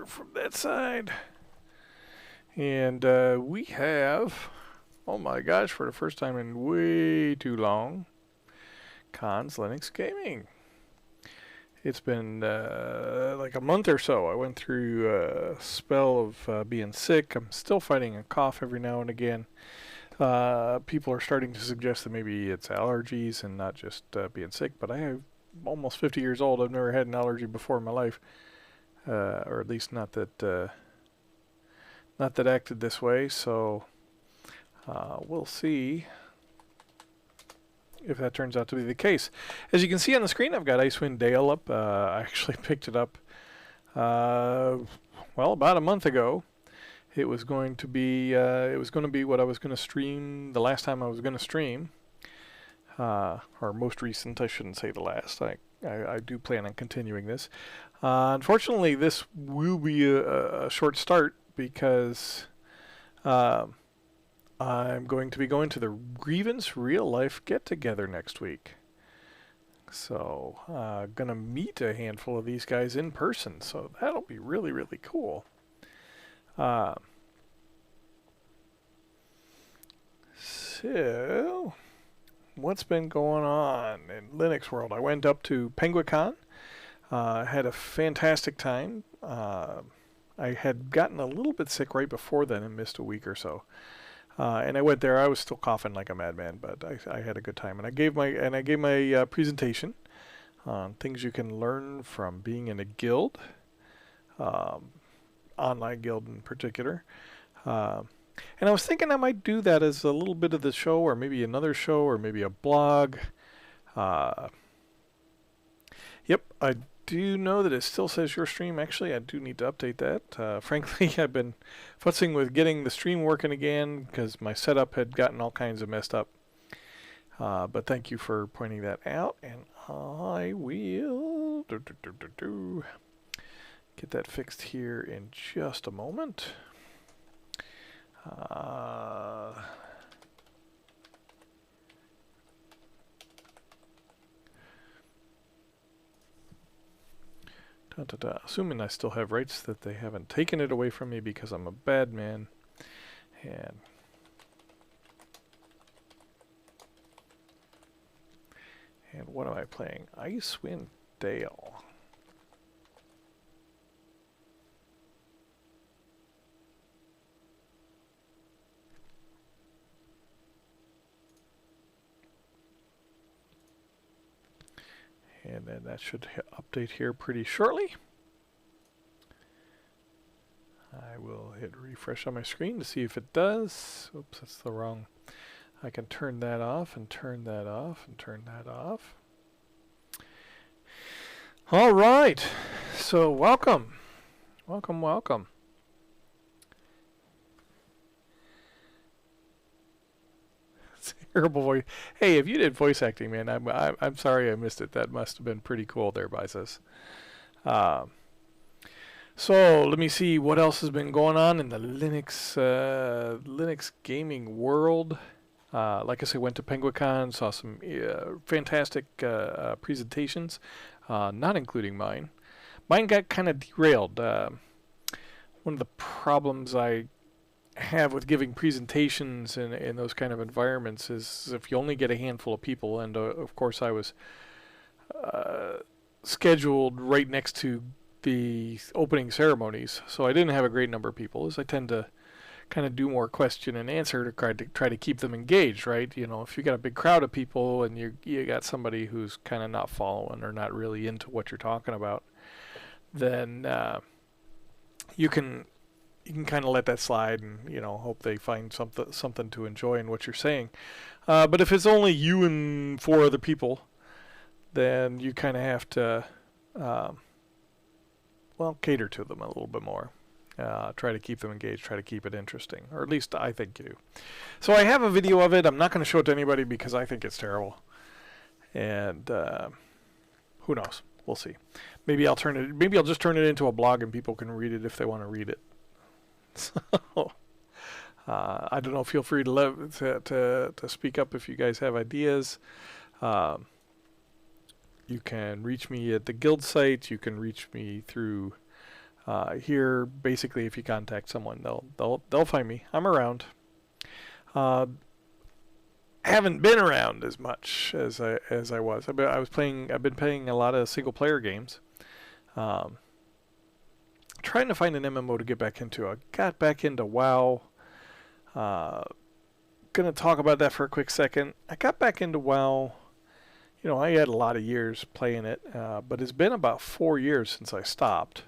here from that side. And we have, oh my gosh, for the first time in way too long, Khanne's Linux Gaming. It's been like a month or so. I went through a spell of being sick. I'm still fighting a cough every now and again. People are starting to suggest that maybe it's allergies and not just being sick, but I am almost 50 years old. I've never had an allergy before in my life, or at least not that acted this way. So we'll see if that turns out to be the case. As you can see on the screen, I've got Icewind Dale up. I actually picked it up, well, about a month ago. It was going to be what I was going to stream the last time I was going to stream, or most recent. I shouldn't say the last. I do plan on continuing this. Unfortunately, this will be a short start because I'm going to be going to the Grievance real life get together next week. So gonna meet a handful of these guys in person. So that'll be really, really cool. So, what's been going on in Linux world? I went up to PenguinCon, had a fantastic time. I had gotten a little bit sick right before then and missed a week or so. And I went there. I was still coughing like a madman, but I had a good time. And I gave my presentation on things you can learn from being in a guild, online guild in particular. And I was thinking I might do that as a little bit of the show, or maybe another show, or maybe a blog. Yep, I do know that it still says your stream. Actually, I do need to update that. Frankly, I've been futzing with getting the stream working again because my setup had gotten all kinds of messed up. But thank you for pointing that out, and I will get that fixed here in just a moment. Assuming I still have rights, that they haven't taken it away from me because I'm a bad man. And what am I playing? Icewind Dale. And then that should update here pretty shortly. I will hit refresh on my screen to see if it does. Oops, that's the wrong. I can turn that off and turn that off and turn that off. All right. So welcome. Welcome, welcome. Terrible voice. Hey, if you did voice acting, man, I'm sorry I missed it. That must have been pretty cool there, Bisus. So let me see what else has been going on in the Linux gaming world. Like I said, went to PenguinCon, saw some fantastic presentations, not including mine. Mine got kind of derailed. One of the problems I have with giving presentations in those kind of environments is if you only get a handful of people, and of course I was scheduled right next to the opening ceremonies, so I didn't have a great number of people, as I tend to kind of do more question and answer to try to keep them engaged, right? You know, if you got a big crowd of people and you got somebody who's kind of not following or not really into what you're talking about, then you can kind of let that slide and, you know, hope they find something to enjoy in what you're saying. But if it's only you and 4 other people, then you kind of have to, well, cater to them a little bit more. Try to keep them engaged, try to keep it interesting, or at least I think you do. So I have a video of it. I'm not going to show it to anybody because I think it's terrible. And who knows? We'll see. Maybe I'll just turn it into a blog and people can read it if they want to read it. So I don't know. Feel free to speak up if you guys have ideas. You can reach me at the guild site. You can reach me through Here, basically, if you contact someone, they'll find me. I'm around. Uh, haven't been around as much as I was. I've been playing a lot of single player games. Um, trying to find an MMO to get back into. I got back into WoW. Gonna talk about that for a quick second. I got back into WoW. I had a lot of years playing it, but it's been about 4 years since I stopped.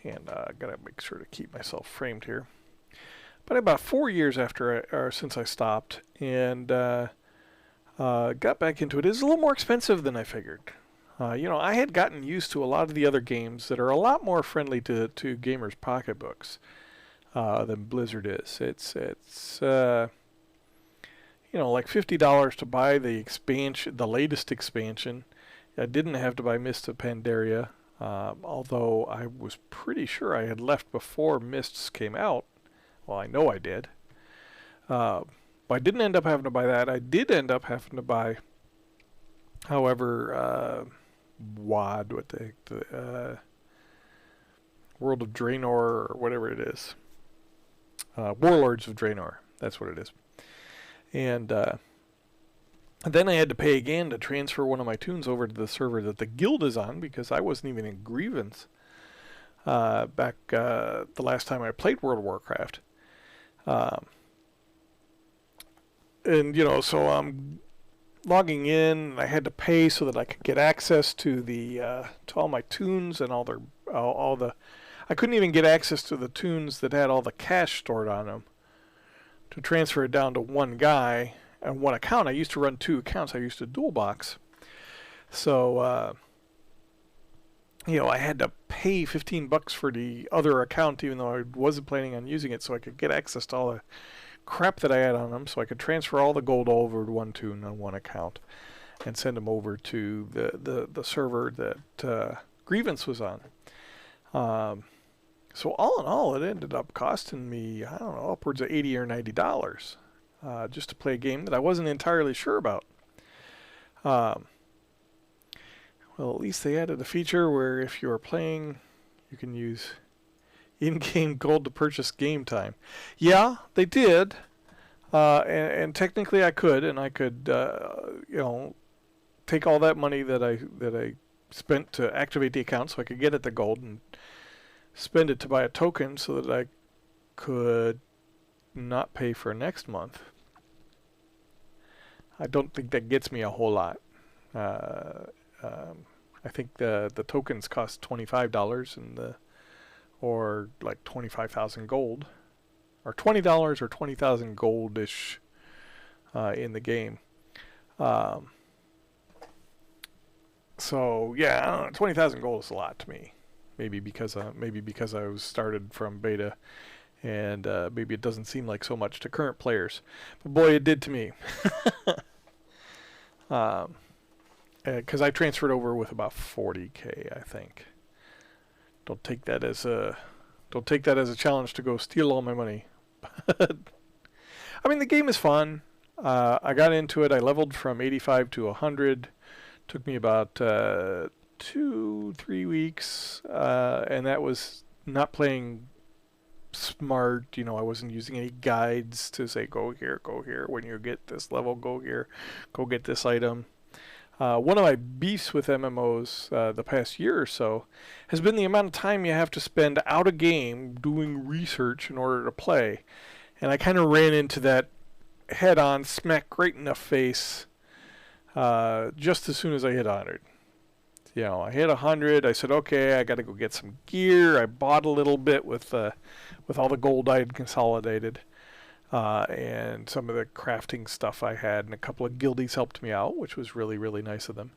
And I gotta make sure to keep myself framed here. But about 4 years since I stopped, and got back into it. It's a little more expensive than I figured. I had gotten used to a lot of the other games that are a lot more friendly to gamers' pocketbooks than Blizzard is. It's like $50 to buy the expansion, the latest expansion. I didn't have to buy Mists of Pandaria, although I was pretty sure I had left before Mists came out. Well, I know I did. But I didn't end up having to buy that. I did end up having to buy, however, WoD, the World of Draenor, or whatever it is. Warlords of Draenor. That's what it is. And then I had to pay again to transfer one of my tunes over to the server that the guild is on, because I wasn't even in Grievance back the last time I played World of Warcraft. So I'm logging in. I had to pay so that I could get access to to all my tunes and all the. I couldn't even get access to the tunes that had all the cash stored on them to transfer it down to one guy and one account. I used to run 2 accounts. I used to dual box. So, I had to pay $15 for the other account, even though I wasn't planning on using it, so I could get access to all the crap that I had on them, so I could transfer all the gold over to one tune on one account and send them over to the server that Grievance was on. So all in all, it ended up costing me, I don't know, upwards of $80 or $90 just to play a game that I wasn't entirely sure about. Well, at least they added a feature where if you are playing, you can use in-game gold to purchase game time. Yeah, they did. And technically I could, and I could, take all that money that I spent to activate the account so I could get at the gold and spend it to buy a token so that I could not pay for next month. I don't think that gets me a whole lot. I think the tokens cost $25 or like 25,000 gold, or $20 or 20,000 goldish in the game. So yeah, I don't know, 20,000 gold is a lot to me. Maybe because I was started from beta, and maybe it doesn't seem like so much to current players, but boy, it did to me. Because I transferred over with about 40K, I think. Don't take that as a challenge to go steal all my money. But I mean, the game is fun. I got into it. I leveled from 85 to 100. Took me about 2-3 weeks, and that was not playing smart. I wasn't using any guides to say go here, when you get this level, go here, go get this item. One of my beefs with MMOs the past year or so has been the amount of time you have to spend out of game doing research in order to play, and I kind of ran into that head on, smack right in the face, just as soon as I hit 100. I hit 100. I said, okay, I got to go get some gear. I bought a little bit with all the gold I had consolidated, and some of the crafting stuff I had, and a couple of guildies helped me out, which was really, really nice of them.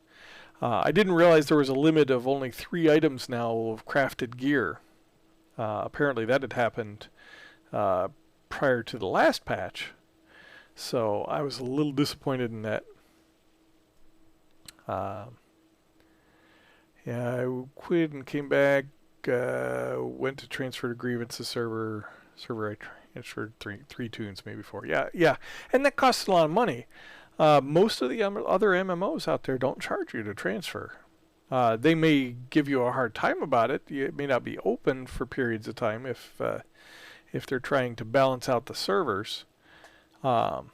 I didn't realize there was a limit of only 3 items now of crafted gear. Apparently that had happened prior to the last patch, so I was a little disappointed in that. Yeah, I quit and came back, went to transfer to Grievance's server I transferred three tunes, maybe 4. Yeah, and that costs a lot of money. Most of the other MMOs out there don't charge you to transfer. They may give you a hard time about it. It may not be open for periods of time if they're trying to balance out the servers. Um,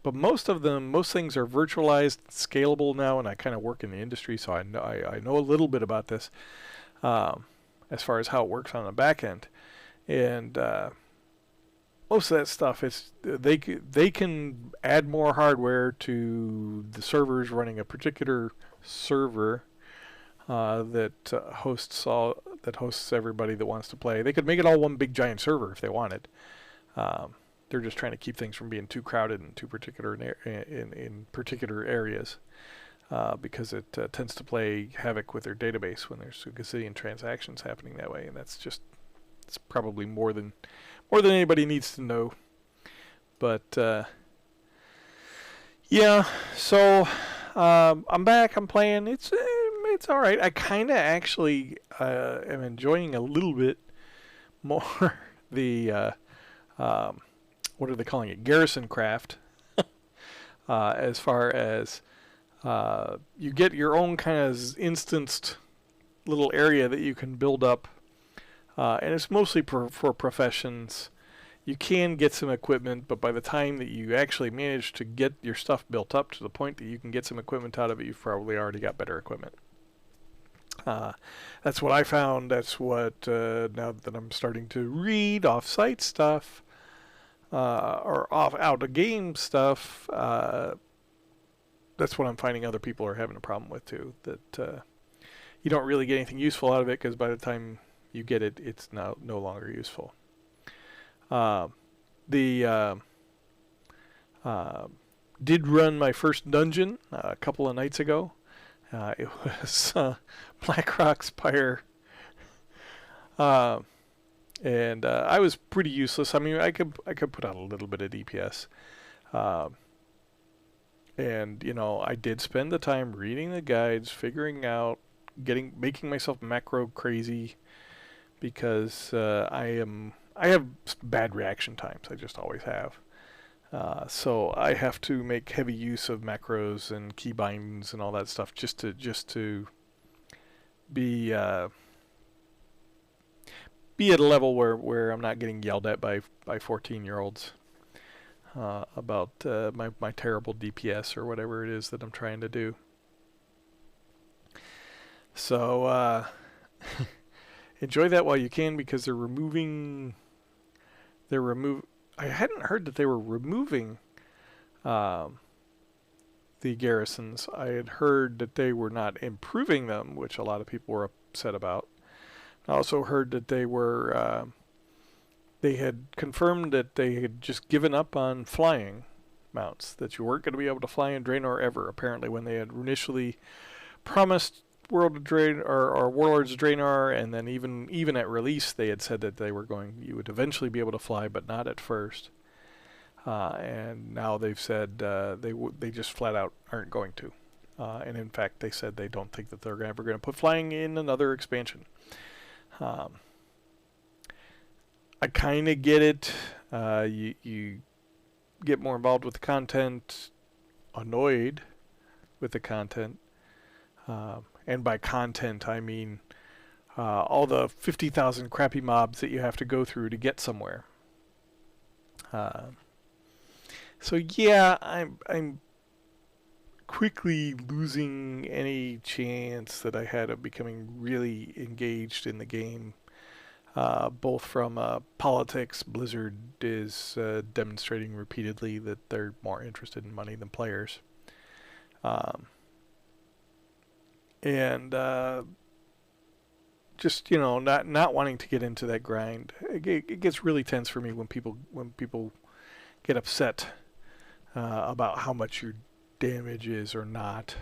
but most things are virtualized, scalable now, and I kind of work in the industry, so I know a little bit about this as far as how it works on the back end. And most of that stuff is they can add more hardware to the servers running a particular server that hosts everybody that wants to play. They could make it all one big giant server if they wanted. They're just trying to keep things from being too crowded in in particular areas because it tends to play havoc with their database when there's a gazillion transactions happening that way, and it's probably more than anybody needs to know. But yeah, so I'm back. I'm playing. It's all right. I kind of actually am enjoying a little bit more the what are they calling it? Garrison craft. As far as you get your own kind of instanced little area that you can build up, and it's mostly for professions. You can get some equipment, but by the time that you actually manage to get your stuff built up to the point that you can get some equipment out of it, you've probably already got better equipment. That's what I found. That's what, now that I'm starting to read off-site stuff, or out-of-game stuff, that's what I'm finding other people are having a problem with too. That you don't really get anything useful out of it because by the time you get it, it's no longer useful. Did run my first dungeon a couple of nights ago. It was Blackrock Spire, and I was pretty useless. I mean, I could put out a little bit of DPS, and I did spend the time reading the guides, figuring out, making myself macro crazy, because I have bad reaction times. I just always have. So I have to make heavy use of macros and keybinds and all that stuff just to be at a level where I'm not getting yelled at by 14-year-olds about my terrible DPS or whatever it is that I'm trying to do. So enjoy that while you can, because I hadn't heard that they were removing the garrisons. I had heard that they were not improving them, which a lot of people were upset about. I also heard that they had confirmed that they had just given up on flying mounts, that you weren't going to be able to fly in Draenor ever, apparently, when they had initially promised World of Draenor or Warlords of Draenor, and then even at release they had said that you would eventually be able to fly, but not at first. And now they've said they just flat out aren't going to. And in fact, they said they don't think that they're ever going to put flying in another expansion. I kind of get it. You get more involved with the content, annoyed with the content. And by content, I mean all the 50,000 crappy mobs that you have to go through to get somewhere. So yeah, I'm quickly losing any chance that I had of becoming really engaged in the game. Both from politics, Blizzard is demonstrating repeatedly that they're more interested in money than players. And just not wanting to get into that grind. It gets really tense for me when people get upset about how much your damage is or not.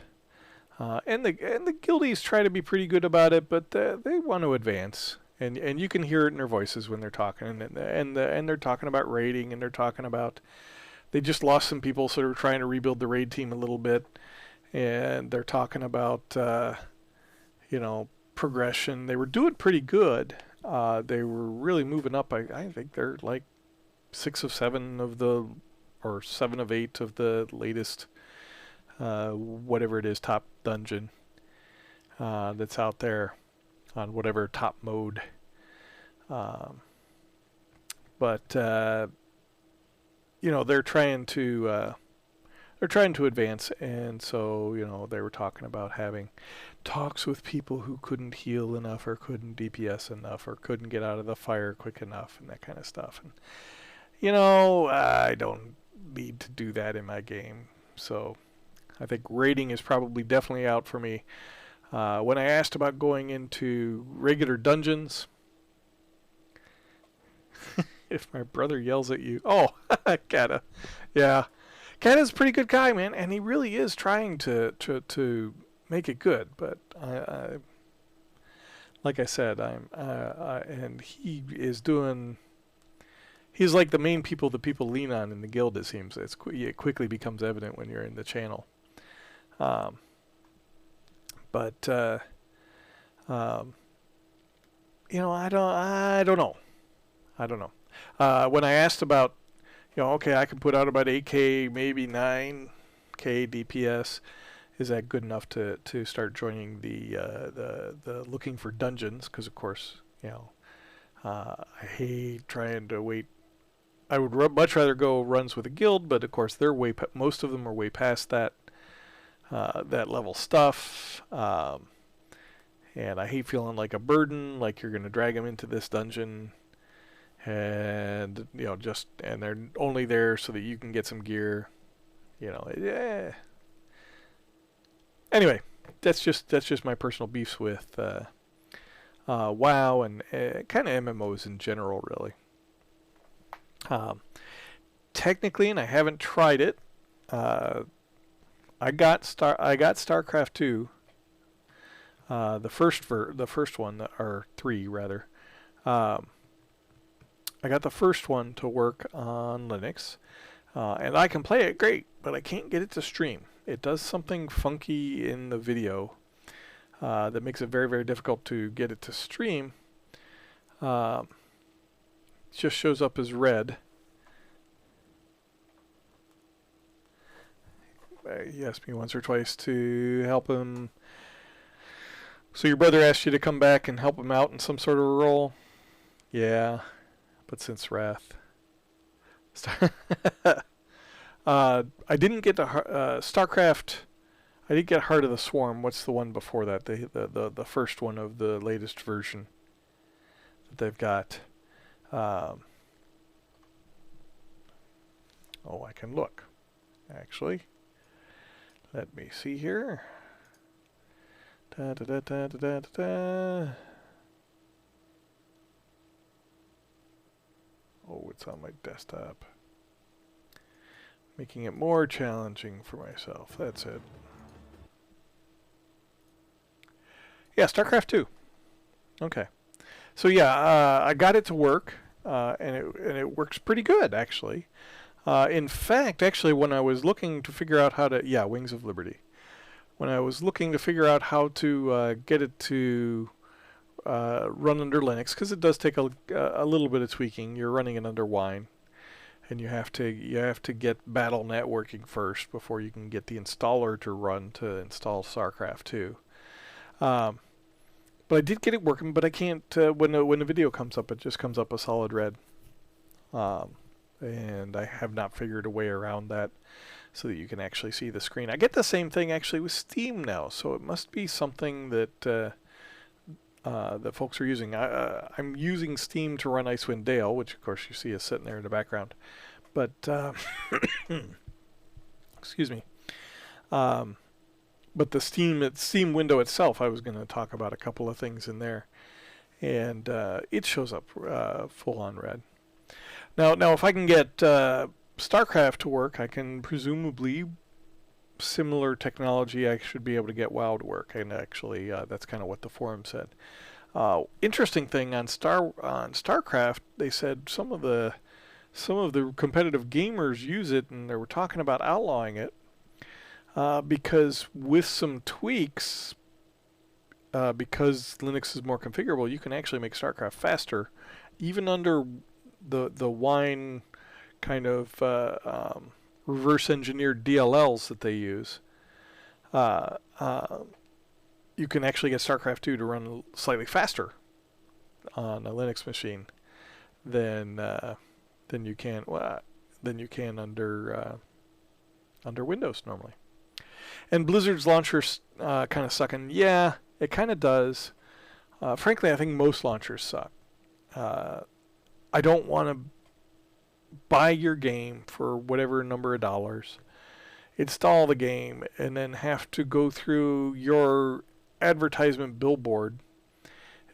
And the guildies try to be pretty good about it, but they want to advance, and you can hear it in their voices when they're talking, and they're talking about raiding, and they're talking about they just lost some people, so they're trying to rebuild the raid team a little bit. And they're talking about, progression. They were doing pretty good. They were really moving up. I think they're like 6 of 7 or 7 of 8 of the latest, whatever it is, top dungeon. that's out there on whatever top mode. Um, but they're trying to advance, and so they were talking about having talks with people who couldn't heal enough, or couldn't DPS enough, or couldn't get out of the fire quick enough, and that kind of stuff. And I don't need to do that in my game, so I think raiding is probably definitely out for me. When I asked about going into regular dungeons, if my brother yells at you, oh, Kata, yeah, Kata's a pretty good guy, man, and he really is trying to make it good. But I like I said, and he is doing. He's like the main people that people lean on in the guild. It seems it quickly becomes evident when you're in the channel. But I don't know. When I asked about, okay, I can put out about 8K, maybe 9K DPS. Is that good enough to start joining the looking for dungeons? Because of course, I hate trying to wait. I would much rather go runs with a guild, but of course they're most of them are way past that level stuff. And I hate feeling like a burden, like you're going to drag them into this dungeon, and and they're only there so that you can get some gear. Yeah. Anyway, that's just my personal beefs with WoW and kind of MMOs in general, really. Technically, and I haven't tried it. I got StarCraft 2. The first one, or 3 rather. I got the first one to work on Linux, and I can play it great, but I can't get it to stream. It does something funky in the video that makes it very, very difficult to get it to stream. It just shows up as red. He asked me once or twice to help him. So your brother asked you to come back and help him out in some sort of role? Yeah, but since Wrath. I didn't get to StarCraft. I didn't get Heart of the Swarm. What's the one before that? The first one of the latest version that they've got. Oh, I can look. Actually, let me see here. Da, da, da, da, da, da, da. Oh, it's on my desktop. Making it more challenging for myself. That's it. Yeah, StarCraft 2. Okay. So yeah, I got it to work, and it works pretty good, actually. In fact, actually, when I was looking to figure out how to... Yeah, Wings of Liberty. When I was looking to figure out how to get it to run under Linux, because it does take a little bit of tweaking. You're running it under Wine, and you have to get Battle.net working first before you can get the installer to run to install StarCraft 2. But I did get it working, but I can't. When the video comes up, it just comes up a solid red, and I have not figured a way around that, so that you can actually see the screen. I get the same thing actually with Steam now, so it must be something that that folks are using. I'm using Steam to run Icewind Dale, which of course you see is sitting there in the background. But excuse me. But the Steam window itself, I was going to talk about a couple of things in there, and it shows up full on red. Now, if I can get StarCraft to work, I can presumably, similar technology, I should be able to get WoW to work. And actually, that's kind of what the forum said. Interesting thing on StarCraft, they said some of the competitive gamers use it, and they were talking about outlawing it because with some tweaks, because Linux is more configurable, you can actually make StarCraft faster, even under the Wine kind of reverse engineered DLLs that they use. you can actually get StarCraft 2 to run slightly faster on a Linux machine than you can under Windows normally. And Blizzard's launchers kind of suck, and yeah, it kind of does. Frankly, I think most launchers suck. I don't want to buy your game for whatever number of dollars, install the game, and then have to go through your advertisement billboard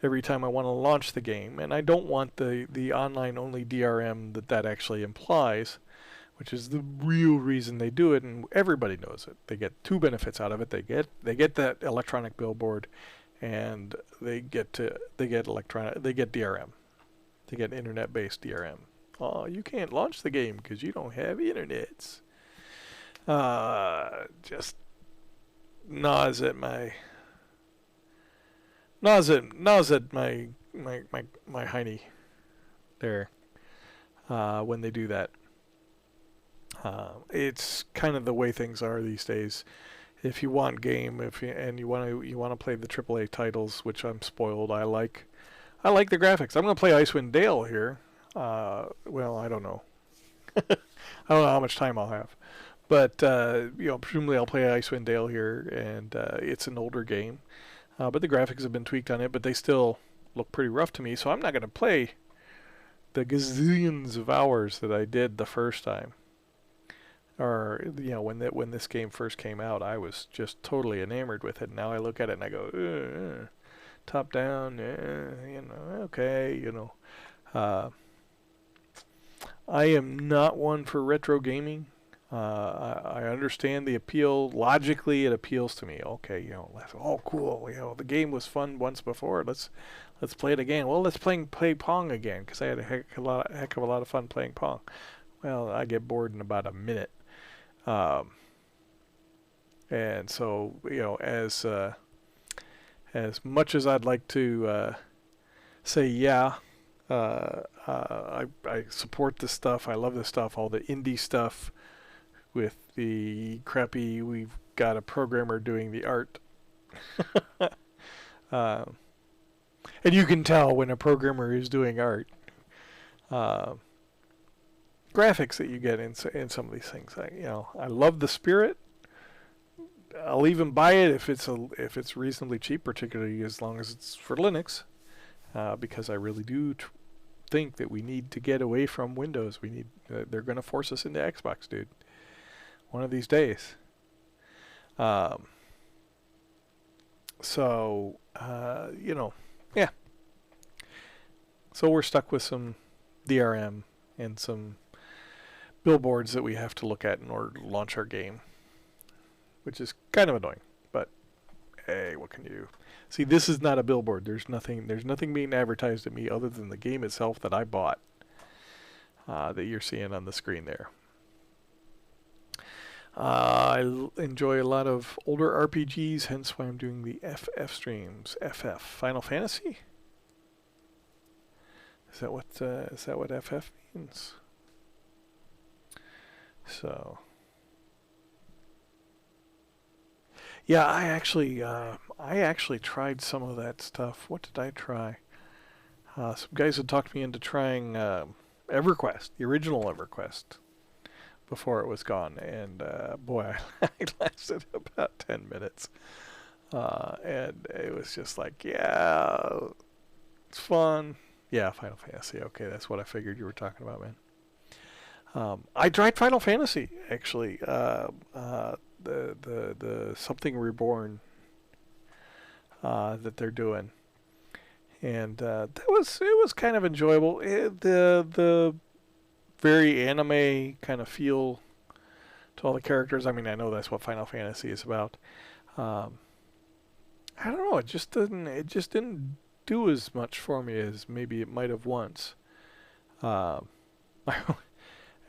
every time I want to launch the game. And I don't want the online-only DRM that actually implies, which is the real reason they do it, and everybody knows it. They get two benefits out of it. They get that electronic billboard, and they get DRM. They get internet-based DRM. Oh, you can't launch the game because you don't have internets. Just gnaws at my hiney there when they do that. It's kind of the way things are these days. If you want game, and you want to play the AAA titles, which I'm spoiled. I like the graphics. I'm going to play Icewind Dale here. Well, I don't know. I don't know how much time I'll have. But, presumably I'll play Icewind Dale here, and it's an older game. But the graphics have been tweaked on it, but they still look pretty rough to me, so I'm not going to play the gazillions of hours that I did the first time. Or, when this game first came out, I was just totally enamored with it. Now I look at it and I go, top down, okay, I am not one for retro gaming. I understand the appeal. Logically, it appeals to me. Okay, cool. The game was fun once before. Let's play it again. Well, let's play Pong again because I had a heck of a lot of fun playing Pong. Well, I get bored in about a minute. And so, as much as I'd like to say, yeah, I support this stuff. I love this stuff. All the indie stuff with the crappy, we've got a programmer doing the art. And you can tell when a programmer is doing art. Graphics that you get in some of these things. I love the spirit. I'll even buy it if it's reasonably cheap, particularly as long as it's for Linux, because I really do think that we need to get away from Windows. They're going to force us into Xbox, dude. One of these days. Yeah. So we're stuck with some DRM and some billboards that we have to look at in order to launch our game, which is kind of annoying, but hey, what can you do? See, this is not a billboard. There's nothing being advertised to me other than the game itself that I bought, that you're seeing on the screen there. I enjoy a lot of older RPGs, hence why I'm doing the FF streams. FF, Final Fantasy? Is that what FF means? So, yeah, I actually tried some of that stuff. What did I try? Some guys had talked me into trying EverQuest, the original EverQuest, before it was gone, and boy, I lasted about 10 minutes, and it was just like, yeah, it's fun. Yeah, Final Fantasy. Okay, that's what I figured you were talking about, man. I tried Final Fantasy actually. The Something Reborn that they're doing, and it was kind of enjoyable. The very anime kind of feel to all the characters. I mean, I know that's what Final Fantasy is about. I don't know. It just didn't do as much for me as maybe it might have once. And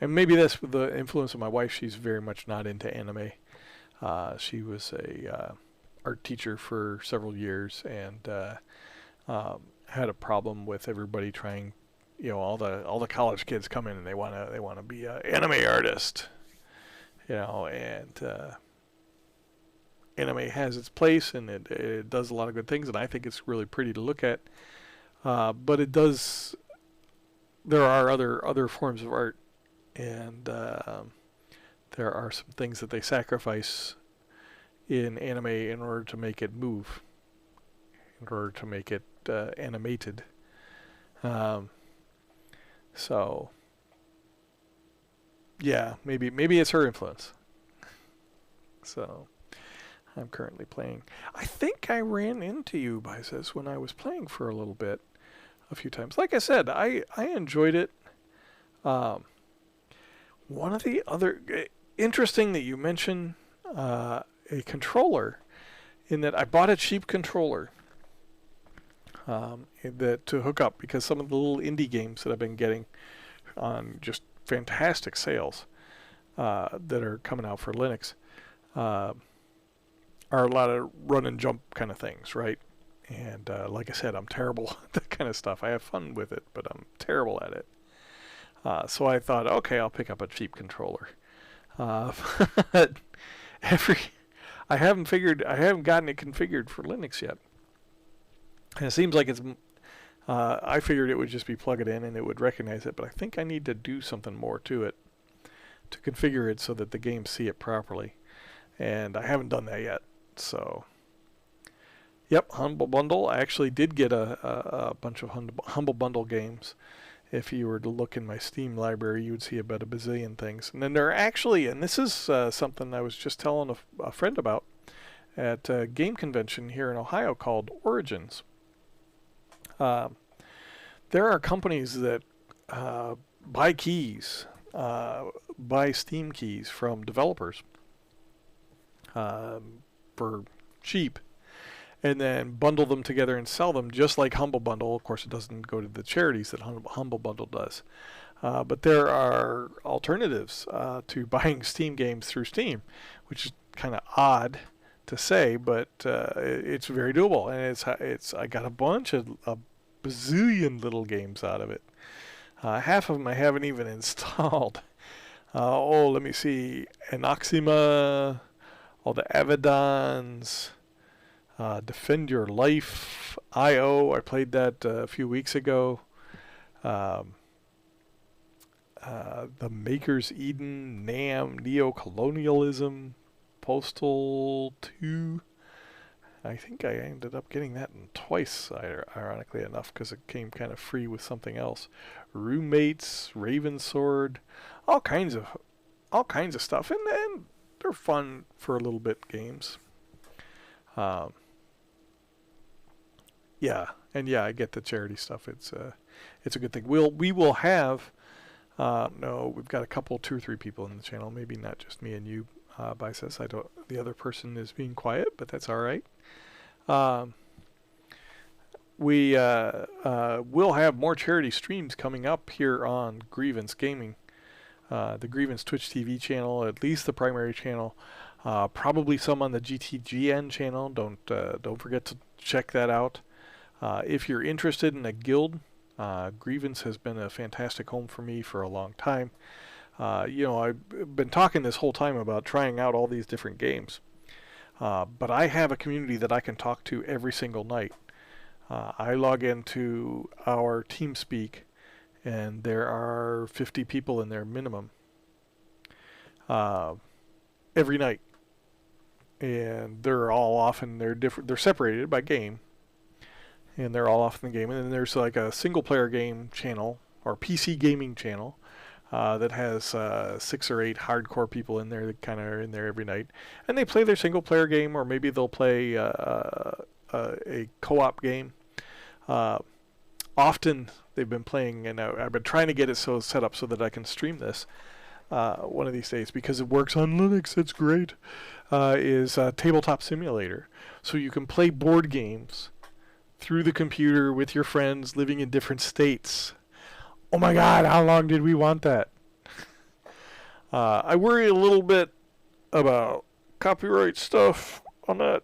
maybe that's with the influence of my wife. She's very much not into anime. She was a art teacher for several years, and had a problem with everybody trying. All the college kids come in and they want to be an anime artist. And anime has its place, and it does a lot of good things, and I think it's really pretty to look at. But it does. There are other forms of art, and there are some things that they sacrifice in anime in order to make it move, in order to make it animated. Um, so yeah, maybe it's her influence. So I'm currently playing. I think I ran into you, Bices, when I was playing for a little bit, a few times. Like I said, I enjoyed it. Um, one of the other interesting that you mentioned a controller, in that I bought a cheap controller that to hook up, because some of the little indie games that I've been getting on just fantastic sales that are coming out for Linux are a lot of run and jump kind of things, right? And like I said, I'm terrible at that kind of stuff. I have fun with it, but I'm terrible at it. So I thought, okay, I'll pick up a cheap controller. But every I haven't gotten it configured for Linux yet. And it seems like it's. I figured it would just be plug it in and it would recognize it, but I think I need to do something more to it to configure it so that the games see it properly. And I haven't done that yet. So, yep, Humble Bundle. I actually did get a bunch of Humble Bundle games. If you were to look in my Steam library, you would see about a bazillion things. And then there are actually, and this is something I was just telling a friend about at a game convention here in Ohio called Origins. There are companies that buy keys, buy Steam keys from developers for cheap, and then bundle them together and sell them, just like Humble Bundle. Of course, it doesn't go to the charities that Humble Bundle does. But there are alternatives to buying Steam games through Steam, which is kind of odd to say, but it's very doable. And I got a bunch of a bazillion little games out of it. Half of them I haven't even installed. Let me see. Anoxima, all the Avedons, Defend Your Life, I.O. I played that a few weeks ago. The Maker's Eden, NAM, Neo-Colonialism, Postal 2. I think I ended up getting that twice, ironically enough, because it came kind of free with something else. Roommates, Raven Sword, all kinds of stuff, and they're fun for a little bit games. Yeah, I get the charity stuff. It's a good thing. We will have we've got a couple, 2 or 3 people in the channel, maybe not just me and you, Bices. The other person is being quiet, but that's all right. We will have more charity streams coming up here on Grievance Gaming, the Grievance Twitch TV channel, at least the primary channel. Probably some on the GTGN channel. Don't forget to check that out. If you're interested in a guild, Grievance has been a fantastic home for me for a long time. I've been talking this whole time about trying out all these different games. But I have a community that I can talk to every single night. I log into our TeamSpeak, and there are 50 people in there minimum every night. And they're all off, and they're different. They're separated by game, and they're all off in the game. And then there's like a single-player game channel or PC gaming channel that has 6 or 8 hardcore people in there that kind of are in there every night, and they play their single-player game, or maybe they'll play a co-op game. Often they've been playing, and I've been trying to get it set up so that I can stream this one of these days, because it works on Linux. It's great. Is Tabletop Simulator, so you can play board games through the computer with your friends living in different states. Oh my God, how long did we want that? I worry a little bit about copyright stuff on that.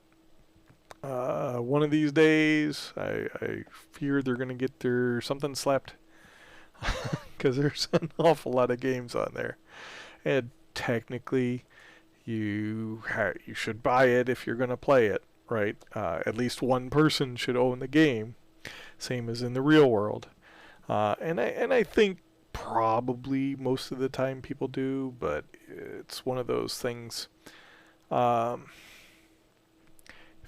One of these days, I fear they're going to get their something slapped, because there's an awful lot of games on there. And technically, you should buy it if you're going to play it, right? At least one person should own the game, same as in the real world. And I think probably most of the time people do, but it's one of those things. Um,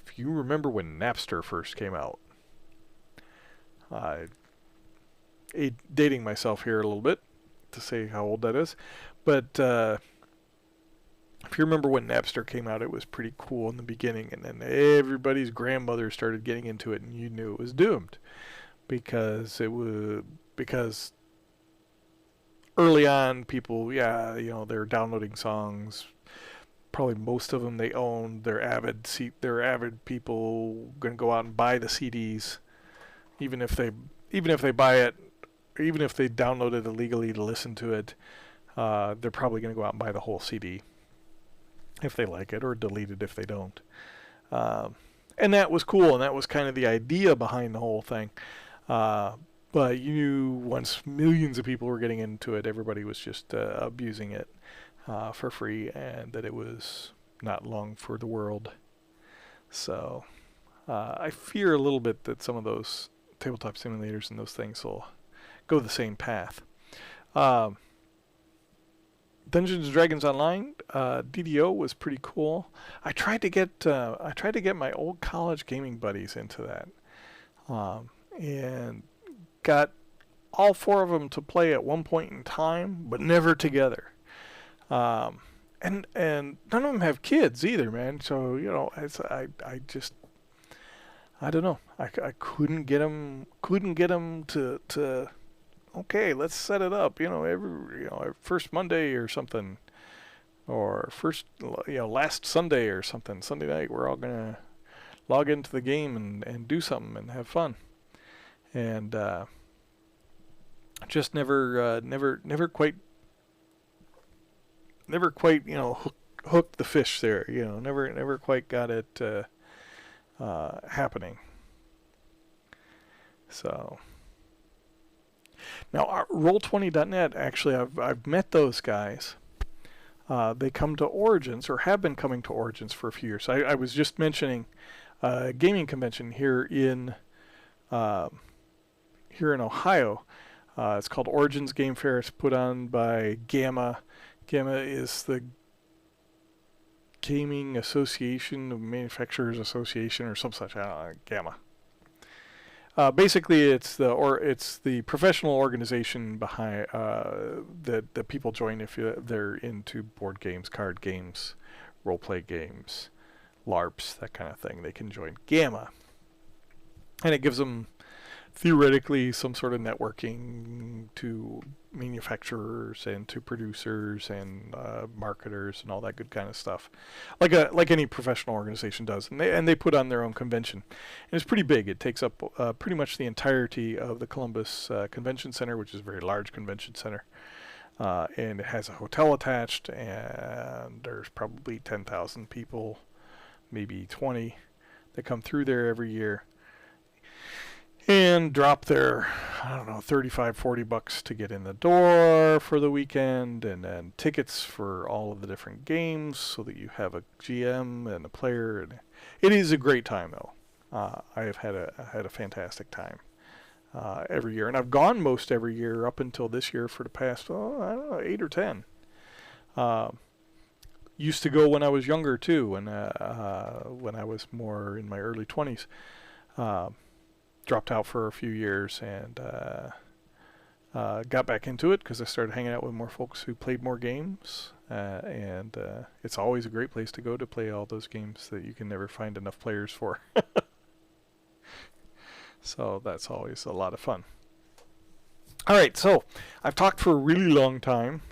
if you remember when Napster first came out, uh, dating myself here a little bit to say how old that is, but if you remember when Napster came out, it was pretty cool in the beginning, and then everybody's grandmother started getting into it, and you knew it was doomed because early on people, they're downloading songs. Probably most of them they owned. They're avid people going to go out and buy the CDs, even if they buy it, even if they download it illegally to listen to it. They're probably going to go out and buy the whole CD if they like it, or delete it if they don't. And that was cool, and that was kind of the idea behind the whole thing. But you knew once millions of people were getting into it, everybody was just abusing it for free, and that it was not long for the world. So I fear a little bit that some of those tabletop simulators and those things will go the same path. Dungeons and Dragons Online, DDO was pretty cool. I tried to get my old college gaming buddies into that, and got all four of them to play at one point in time, but never together. And none of them have kids either, man. So I don't know. I couldn't get them to okay, let's set it up. Every first Monday or something, or last Sunday or something. Sunday night, we're all gonna log into the game and do something and have fun. And just never quite hooked the fish there. Never quite got it happening. So. Now, Roll20.net, actually, I've met those guys. They come to Origins, or have been coming to Origins for a few years. I was just mentioning a gaming convention here in Ohio. It's called Origins Game Fair. It's put on by Gamma. Gamma is the Gaming Association of Manufacturers Association, or some such. Gamma. Basically, it's the professional organization behind that people join if they're into board games, card games, role play games, LARPs, that kind of thing. They can join Gamma, and it gives them theoretically some sort of networking to manufacturers and to producers and marketers and all that good kind of stuff, like any professional organization does. And they put on their own convention, and it's pretty big. It takes up pretty much the entirety of the Columbus Convention Center, which is a very large convention center, and it has a hotel attached, and there's probably 10,000 people, maybe 20, that come through there every year and drop their, $35-$40 to get in the door for the weekend, and then tickets for all of the different games so that you have a GM and a player. And it is a great time, though. I have had a fantastic time every year, and I've gone most every year up until this year for the past 8 or 10. Used to go when I was younger too, when I was more in my early 20s. Dropped out for a few years and got back into it because I started hanging out with more folks who played more games, and it's always a great place to go to play all those games that you can never find enough players for. So that's always a lot of fun. Alright, so I've talked for a really long time.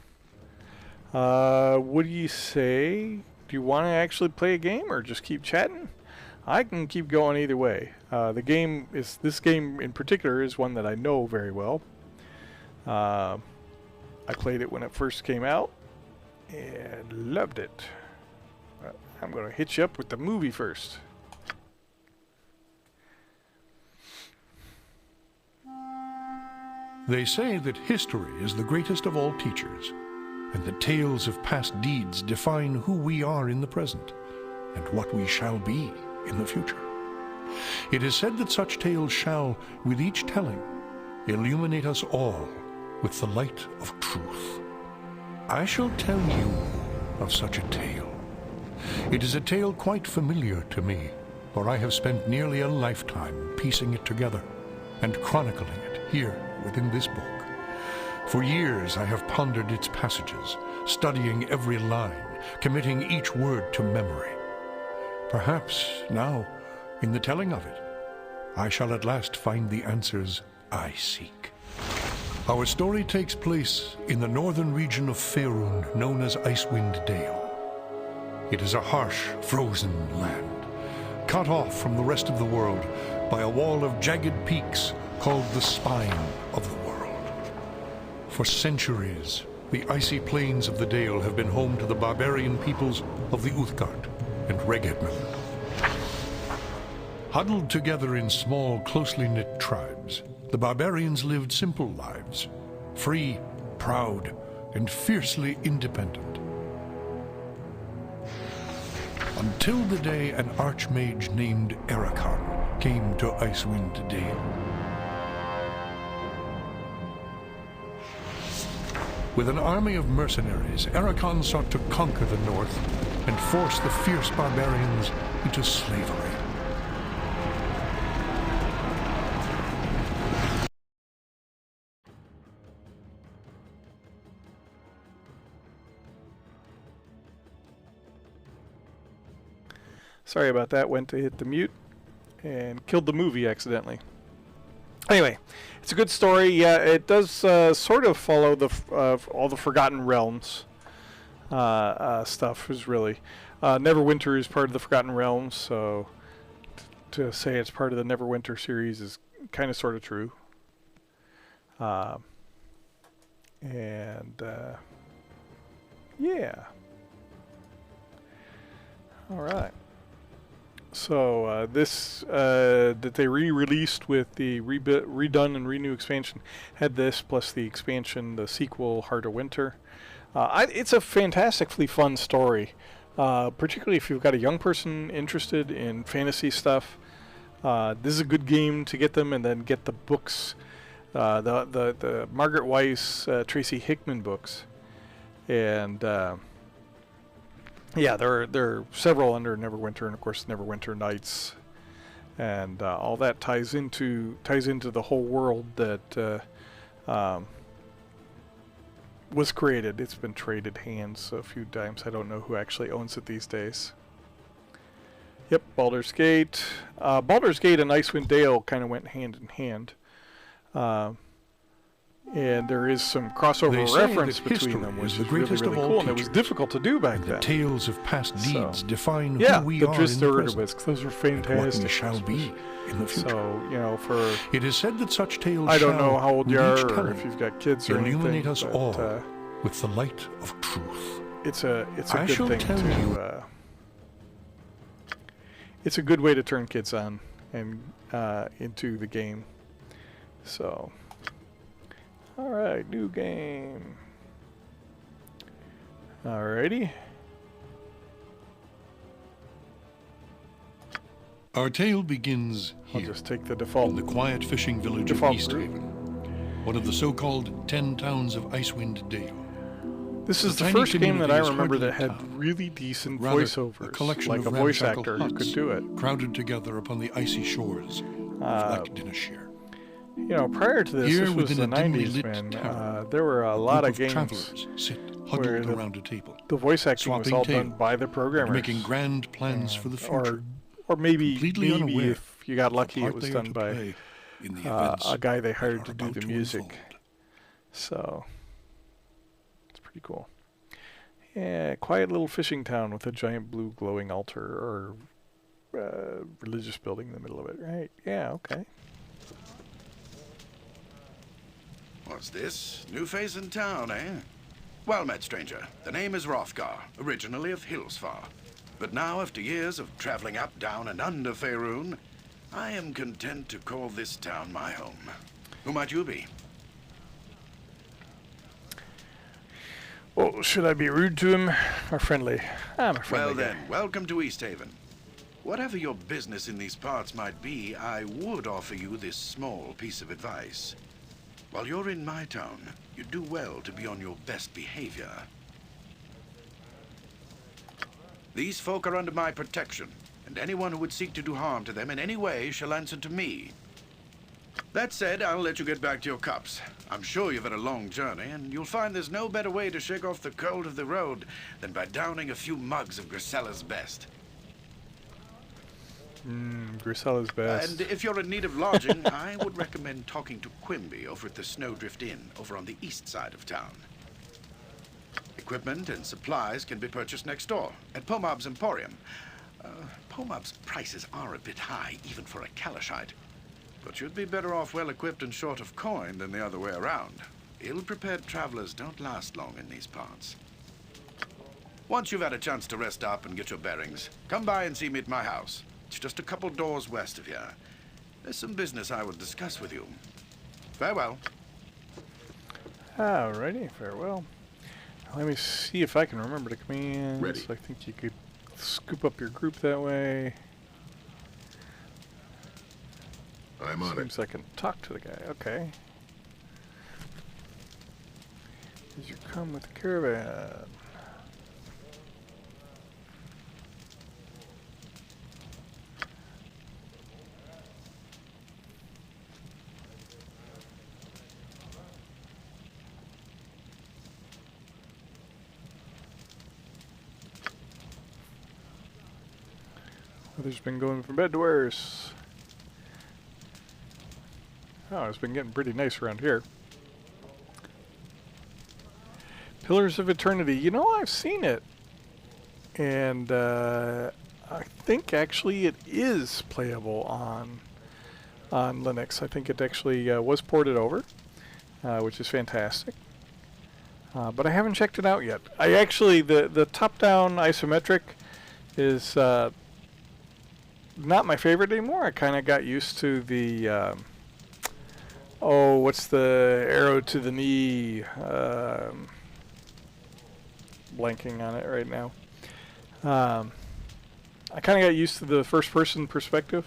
What do you say? Do you want to actually play a game or just keep chatting? I can keep going either way. This game in particular is one that I know very well. I played it when it first came out and loved it. I'm going to hit you up with the movie first. They say that history is the greatest of all teachers. and the tales of past deeds define who we are in the present and what we shall be in the future. It is said that such tales shall, with each telling, illuminate us all with the light of truth. I shall tell you of such a tale. It is a tale quite familiar to me, for I have spent nearly a lifetime piecing it together and chronicling it here within this book. For years I have pondered its passages, studying every line, committing each word to memory. Perhaps now, in the telling of it, I shall at last find the answers I seek. Our story takes place in the northern region of Faerun known as Icewind Dale. It is a harsh, frozen land, cut off from the rest of the world by a wall of jagged peaks called the Spine of the World. For centuries, the icy plains of the Dale have been home to the barbarian peoples of the Uthgard and Regedman. Huddled together in small, closely knit tribes, the barbarians lived simple lives, free, proud, and fiercely independent. Until the day an archmage named Khanne came to Icewind Dale. With an army of mercenaries, Khanne sought to conquer the north and force the fierce barbarians into slavery. Sorry about that. Went to hit the mute and killed the movie accidentally. Anyway, it's a good story. Yeah, it does sort of follow the all the Forgotten Realms stuff. Is really Neverwinter is part of the Forgotten Realms, so to say it's part of the Neverwinter series is kind of sort of true. Yeah. All right. So this that they re-released with the redone and renew expansion had this plus the expansion, the sequel, Heart of Winter. It's a fantastically fun story, particularly if you've got a young person interested in fantasy stuff. This is a good game to get them, and then get the books, the Margaret Weiss, Tracy Hickman books, and. Yeah, there are several under Neverwinter, and of course Neverwinter Nights, and all that ties into the whole world that was created. It's been traded hands a few times. I don't know who actually owns it these days. Yep, Baldur's Gate. Baldur's Gate and Icewind Dale kind of went hand in hand. And there is some crossover reference between them, which is really, really cool, and it was difficult to do back then. The tales of past deeds define who we are in the present, those are fantastic. And what we shall be in the future. So, you know, for it is said that such tales I don't know how old you are, or if you've got kids or anything, illuminate us all with the light of truth. It's a good thing to. It's a good way to turn kids on and into the game. So. Alright, new game. Alrighty. Our tale begins here. I'll just take the default. In the quiet fishing village of Easthaven, one of the so-called 10 towns of Icewind Dale. This is the first game that I remember that had really decent voiceovers, like a voice actor who could do it. Crowded together upon the icy shores of Lancashire. You know, prior to this, this was the 90s, man. There were a lot of games where around a table, the voice acting was all done by the programmers, making grand plans for the future, or maybe if you got lucky, it was done by a guy they hired to do the music. So it's pretty cool. Yeah, quiet little fishing town with a giant blue glowing altar or religious building in the middle of it, right? Yeah, okay. What's this? New face in town, eh? Well met, stranger. The name is Hrothgar, originally of Hillsfar. But now, after years of traveling up, down, and under Faerun, I am content to call this town my home. Who might you be? Oh, should I be rude to him or friendly? I'm a friendly Well guy. then, welcome to East Haven. Whatever your business in these parts might be, I would offer you this small piece of advice. While you're in my town, you do well to be on your best behavior. These folk are under my protection, and anyone who would seek to do harm to them in any way shall answer to me. That said, I'll let you get back to your cups. I'm sure you've had a long journey, and you'll find there's no better way to shake off the cold of the road than by downing a few mugs of Grisella's best. Grisella's best. And if you're in need of lodging, I would recommend talking to Quimby over at the Snowdrift Inn over on the east side of town. Equipment and supplies can be purchased next door at Pomab's Emporium. Pomab's prices are a bit high, even for a Kalashite. But you'd be better off well-equipped and short of coin than the other way around. Ill-prepared travelers don't last long in these parts. Once you've had a chance to rest up and get your bearings, come by and see me at my house. It's just a couple doors west of here. There's some business I would discuss with you. Farewell. Alrighty, farewell. Let me see if I can remember the commands. Ready. I think you could scoop up your group that way. I'm on it. Seems I can talk to the guy. Okay. As you come with the caravan. Weather's been going from bad to worse. Oh, it's been getting pretty nice around here. Pillars of Eternity. You know, I've seen it. And I think actually it is playable on Linux. I think it actually was ported over, which is fantastic. But I haven't checked it out yet. I actually, the top-down isometric is not my favorite anymore. I kind of got used to the... oh, what's the arrow to the knee? Blanking on it right now. I kind of got used to the first-person perspective,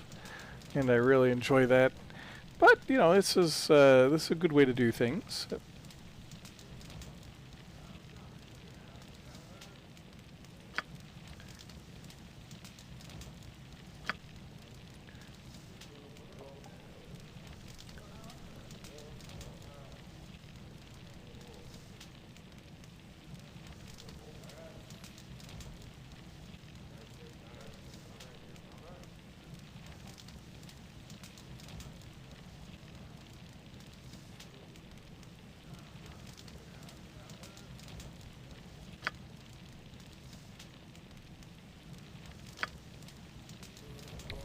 and I really enjoy that. But you know, this is a good way to do things.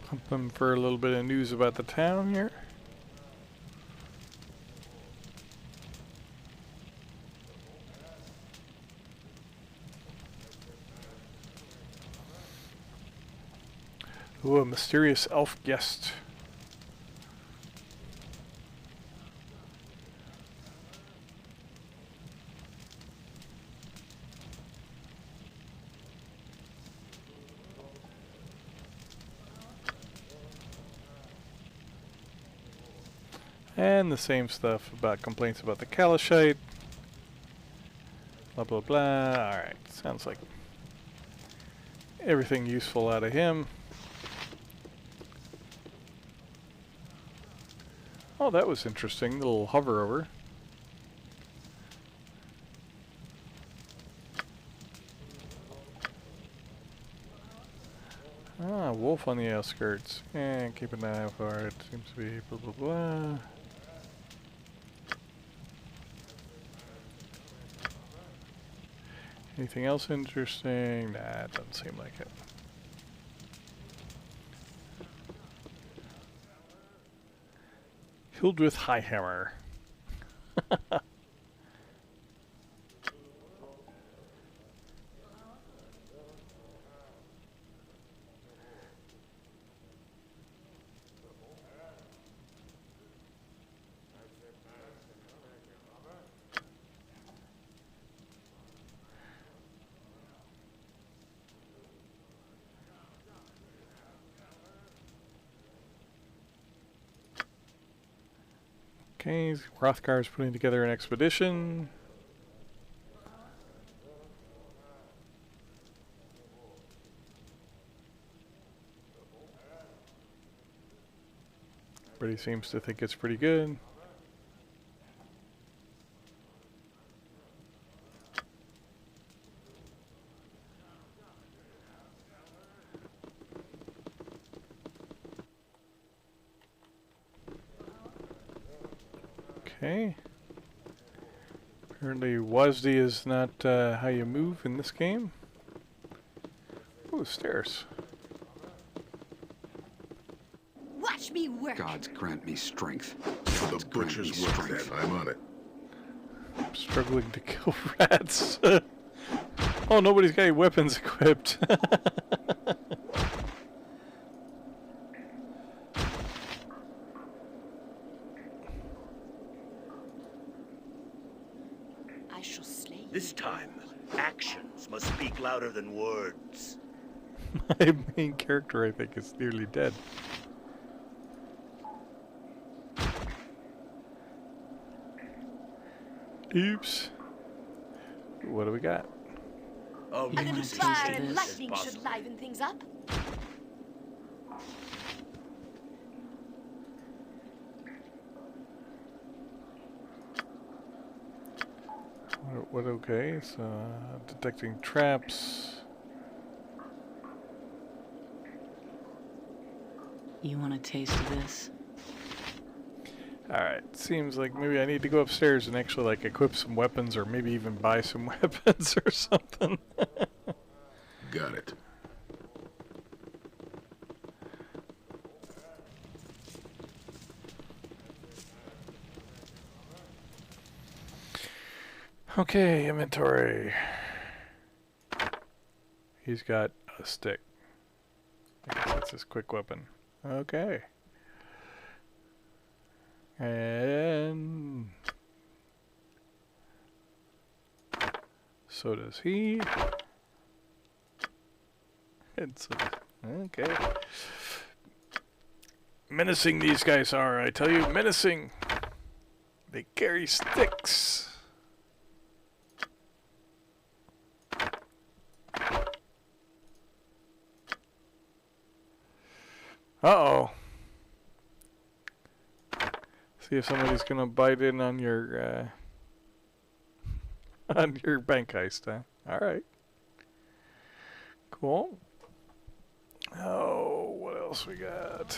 Pump them for a little bit of news about the town here. Ooh, a mysterious elf guest. And the same stuff about complaints about the Kalashite. Blah, blah, blah. Alright, sounds like everything useful out of him. Oh, that was interesting. The little hover over. Ah, wolf on the outskirts. And keep an eye out for it. Seems to be blah, blah, blah. Anything else interesting? Nah, it doesn't seem like it. Hildreth Highhammer. Okay, Hrothgar's putting together an expedition. Everybody seems to think it's pretty good. Okay. Apparently WASD is not how you move in this game. Ooh, stairs. Watch me work. Gods grant me strength. The Gods grant me butcher's work strength. then. I'm on it. I'm struggling to kill rats. Oh, nobody's got any weapons equipped. I shall slay you. This time, actions must speak louder than words. My main character, I think, is nearly dead. Oops. What do we got? Oh, A little this is fire as and lightning should possible. liven things up. What okay, so detecting traps. You want a taste of this? Alright, seems like maybe I need to go upstairs and actually like equip some weapons or maybe even buy some weapons or something. Got it. Okay, inventory. He's got a stick. I guess that's his quick weapon. Okay. And so does he. And so okay. Menacing these guys are, I tell you, menacing. They carry sticks. Uh-oh. See if somebody's gonna bite in on your on your bank heist, huh? Alright. Cool. Oh, what else we got?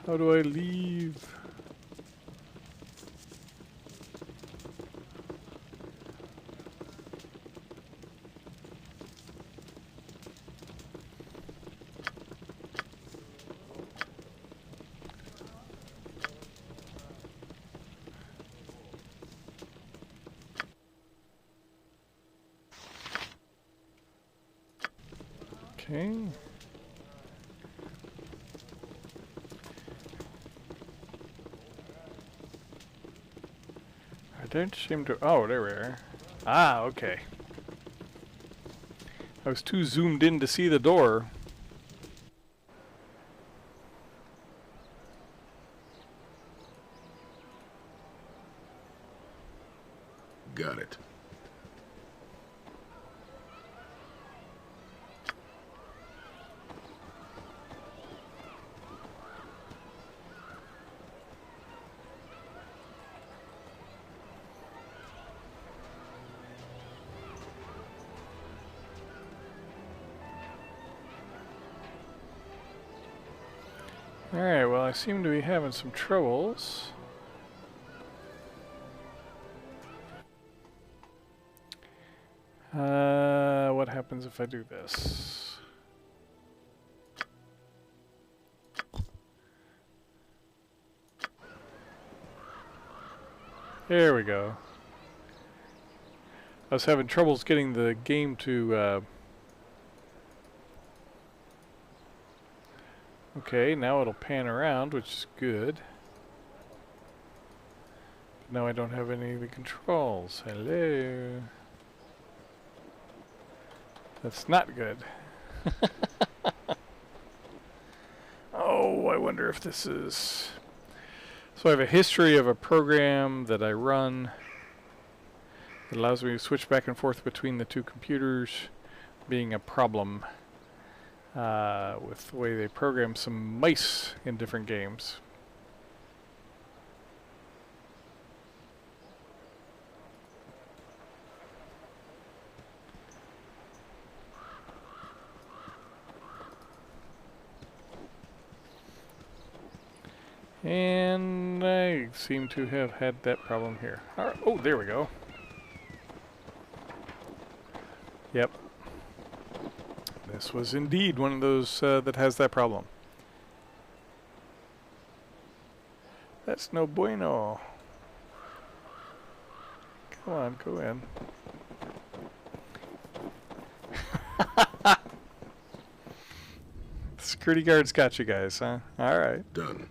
How do I leave? Okay. I don't seem to... Oh, there we are. Ah, okay. I was too zoomed in to see the door. Got it. Alright, well I seem to be having some troubles. What happens if I do this? There we go. I was having troubles getting the game to okay, now it'll pan around, which is good. Now I don't have any of the controls. Hello. That's not good. Oh, I wonder if this is... So I have a history of a program that I run that allows me to switch back and forth between the two computers, being a problem with the way they program some mice in different games. And I seem to have had that problem here. All right. Oh, there we go. Yep. This was indeed one of those that has that problem. That's no bueno. Come on, go in. Security guards got you guys, huh? All right. Done.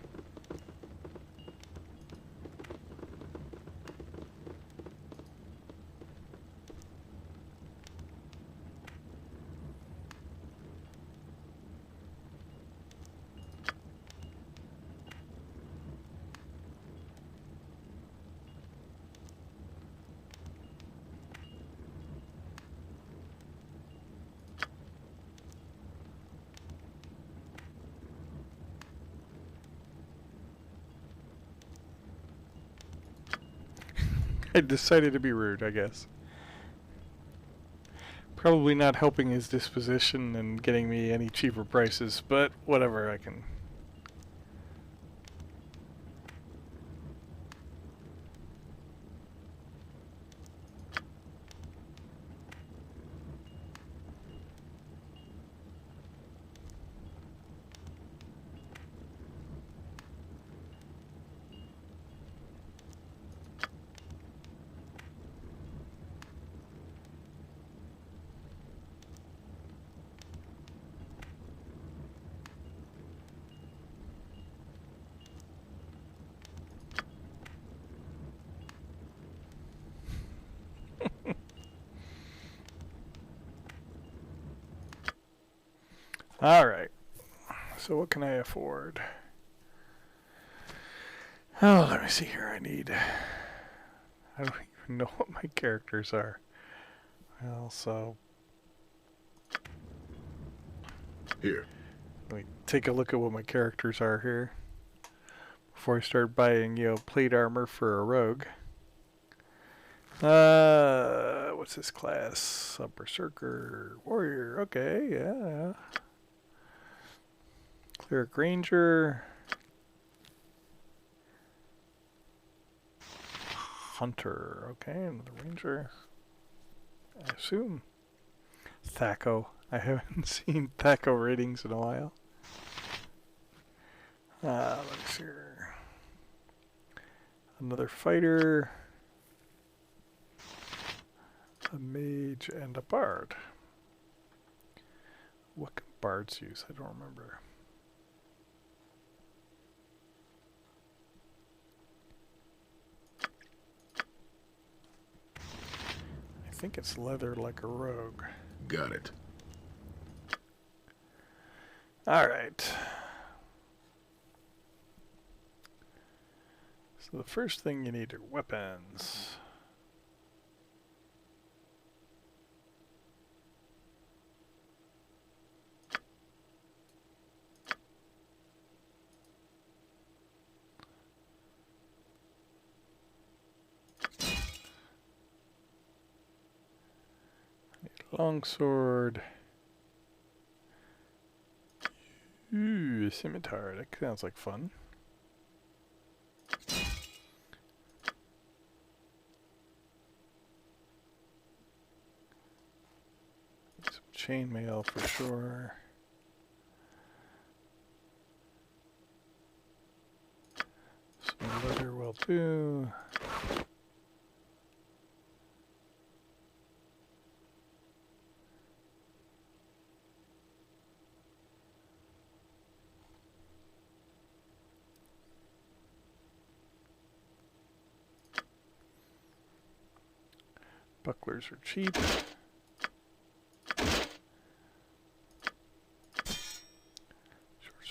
I decided to be rude, I guess. Probably not helping his disposition and getting me any cheaper prices, but whatever, I can... Alright. So what can I afford? Oh, let me see here. I don't even know what my characters are. Well, so... Here. Let me take a look at what my characters are here. Before I start buying, plate armor for a rogue. What's this class? A berserker, warrior. Okay, yeah. Cleric ranger. Hunter. Okay, another ranger. I assume. Thaco. I haven't seen Thaco ratings in a while. Let's see here. Another fighter. A mage and a bard. What can bards use? I don't remember. I think it's leather like a rogue. Got it. Alright. So the first thing you need are weapons. Longsword. Ooh, a scimitar. That sounds like fun. Some chainmail for sure. Some leather will do. Bucklers are cheap.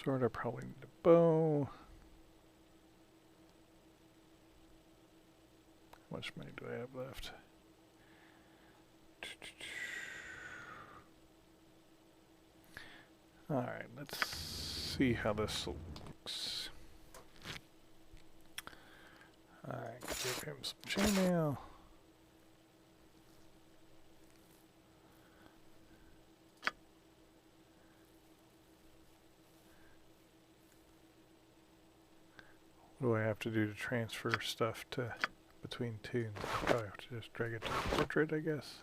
Sword, I probably need a bow. How much money do I have left? Alright, let's see how this looks. Alright, give him some chainmail. What do I have to do to transfer stuff to between tunes? I probably have to just drag it to the portrait, I guess.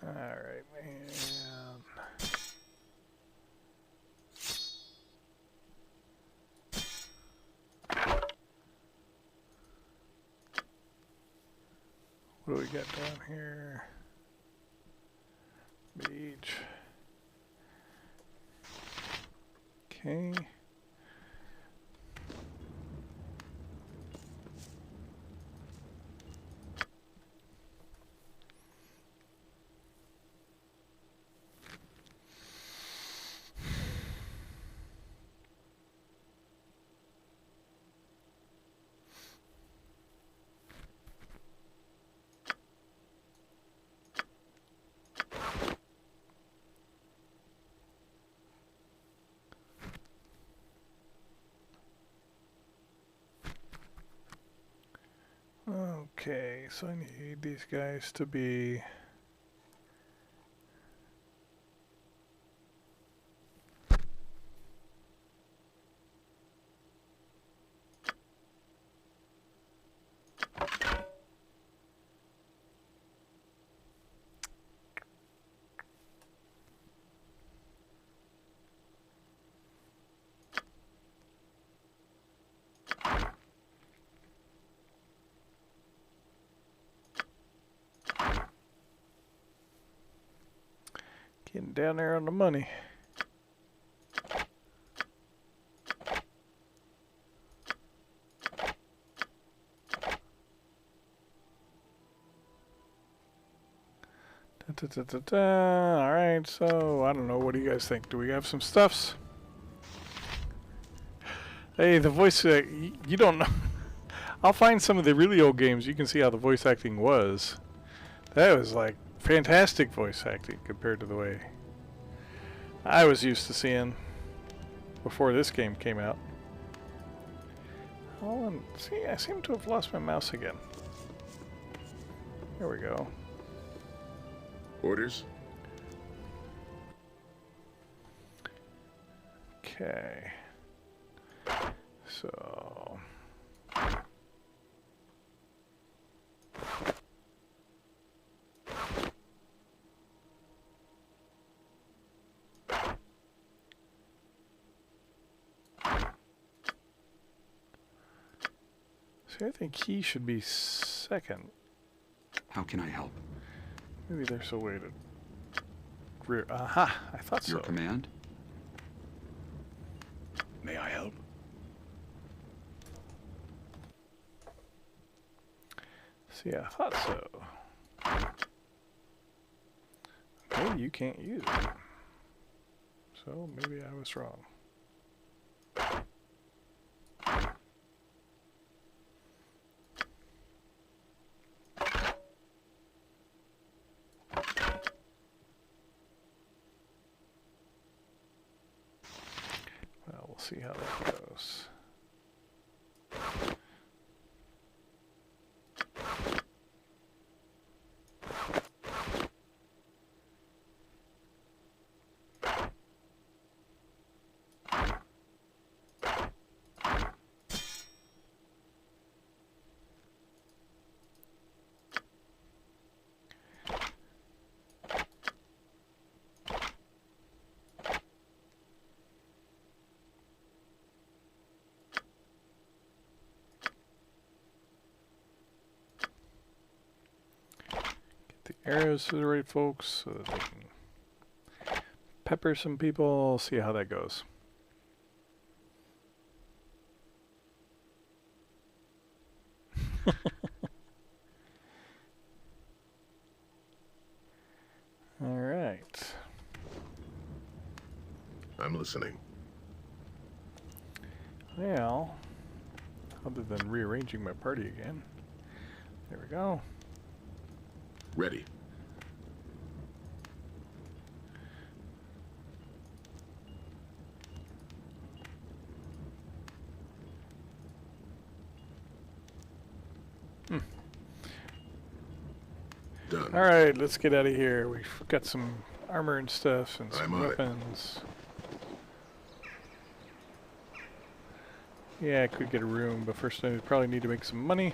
Alright, man. What do we got down here? Beach. Okay. Okay, so I need these guys to be... Getting down there on the money. Alright, so I don't know, what do you guys think? Do we have some stuffs? Hey, the voice, you don't know. I'll find some of the really old games, you can see how the voice acting was. That was like fantastic voice acting compared to the way I was used to seeing before this game came out. Oh, and see, I seem to have lost my mouse again. There we go. Orders? Okay. So... See, I think he should be second. How can I help? Maybe there's a way to... Rear. Aha! I thought Your so. command? May I help? See, I thought so. Maybe you can't use it. So maybe I was wrong. see how that goes. The arrows to the right folks so that they can pepper some people. See how that goes. All right. I'm listening. Well, other than rearranging my party again. There we go. Ready. Done. All right, let's get out of here. We've got some armor and stuff and some I'm on it. weapons. Yeah, I could get a room, but first I probably need to make some money.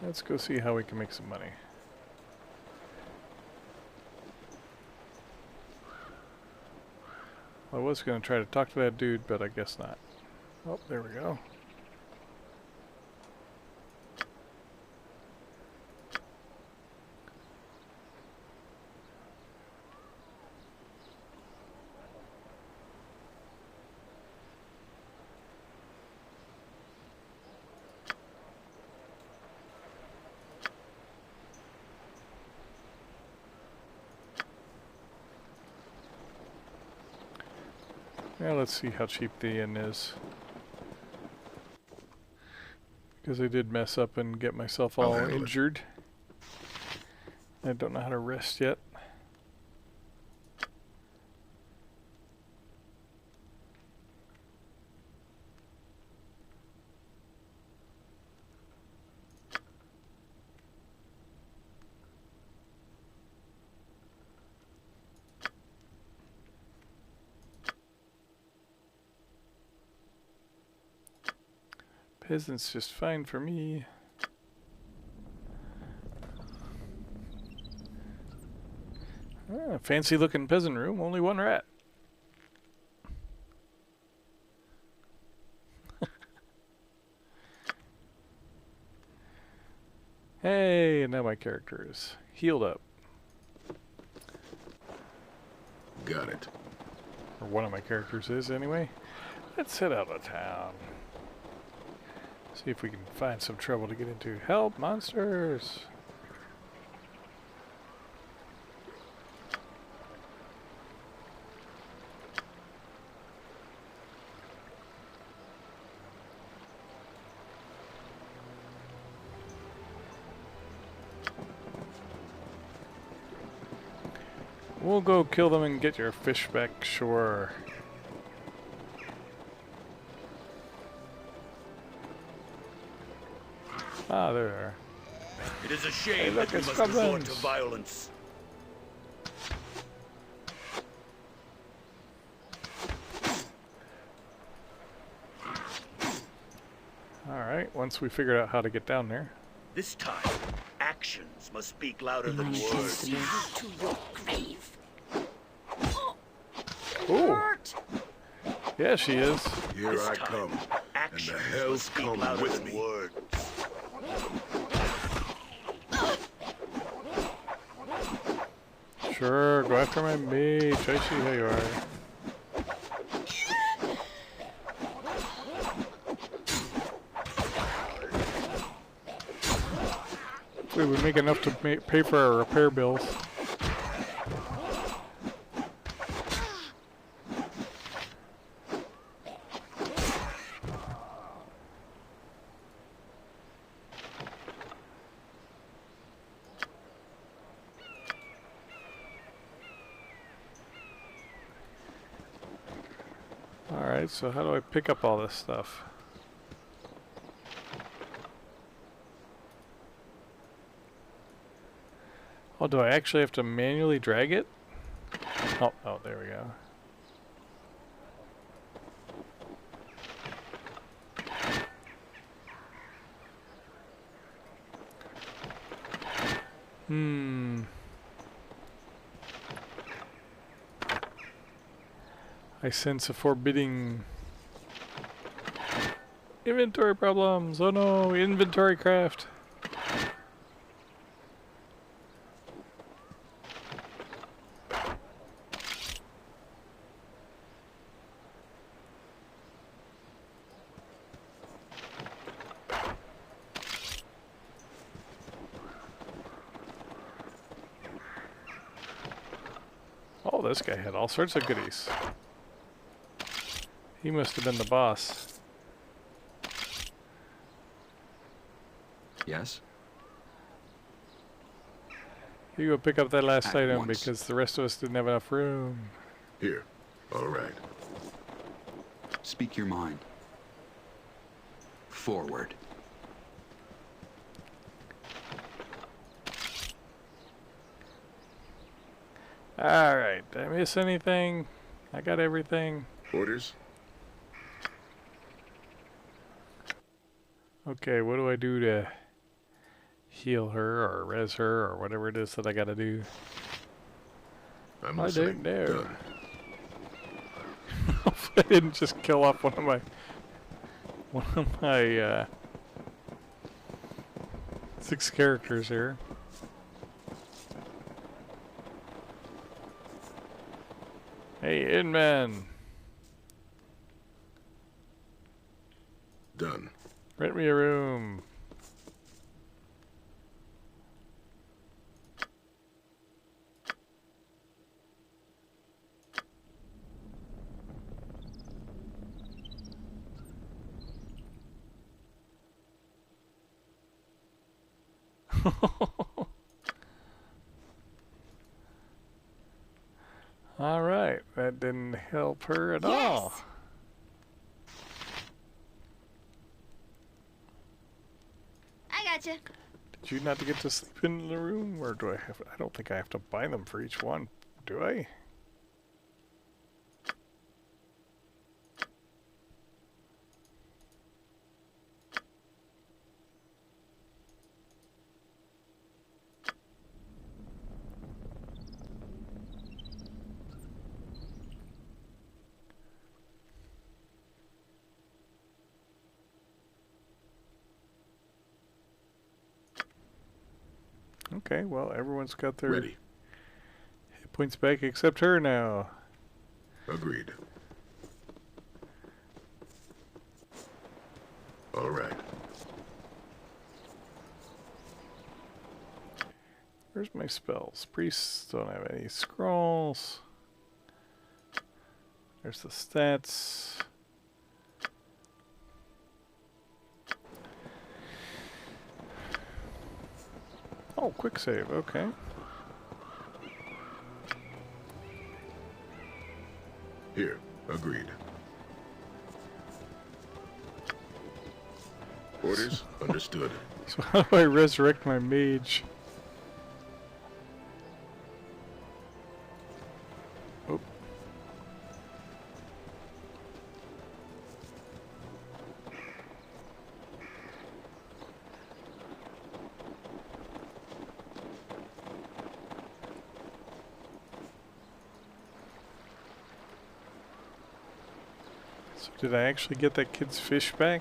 Let's go see how we can make some money. I was going to try to talk to that dude, but I guess not. Oh, there we go. Yeah, let's see how cheap the inn is. Because I did mess up and get myself all injured. I don't know how to rest yet. Peasant's just fine for me. Ah, fancy looking peasant room, only one rat. Hey, and now my character is healed up. Got it. Or one of my characters is, anyway. Let's head out of town. See if we can find some trouble to get into. Help, monsters! We'll go kill them and get your fish back, sure. Ah, there they are. It is a shame look, that we it's must resort goblins. to violence. Alright, once we figured out how to get down there. This time, actions must speak louder You than want a taste words. of this? To your grave. Ooh! Hurt. Yeah, she is. Here This I time, come. And actions the must hell's speak come louder with than me. words. Sure, go after my mage. I see how you are. We would make enough to pay for our repair bills. Alright, so how do I pick up all this stuff? Oh, do I actually have to manually drag it? Oh, there we go. I sense a forbidding inventory problems. Oh no, inventory craft. Oh, this guy had all sorts of goodies. He must have been the boss. Yes? You go pick up that last At item once. because the rest of us didn't have enough room. Here. All right. Speak your mind. Forward. Alright, did I miss anything? I got everything. Orders? Okay, what do I do to heal her or res her or whatever it is that I gotta do? I'm I listening. don't know. Done. Hopefully I didn't just kill off one of my 6 characters here. Hey, Inman! Done. Rent me a room. Alright, that didn't help her at all. I gotcha. Did you not get to sleep in the room, or do I have? I don't think I have to buy them for each one, do I? Okay, well, everyone's got their Ready. hit points back except her now. Agreed. All right. Where's my spells? Priests don't have any scrolls. There's the stats. Oh, quick save, okay. Here. Agreed. Orders? Understood. So how do I resurrect my mage? Oh. So did I actually get that kid's fish back?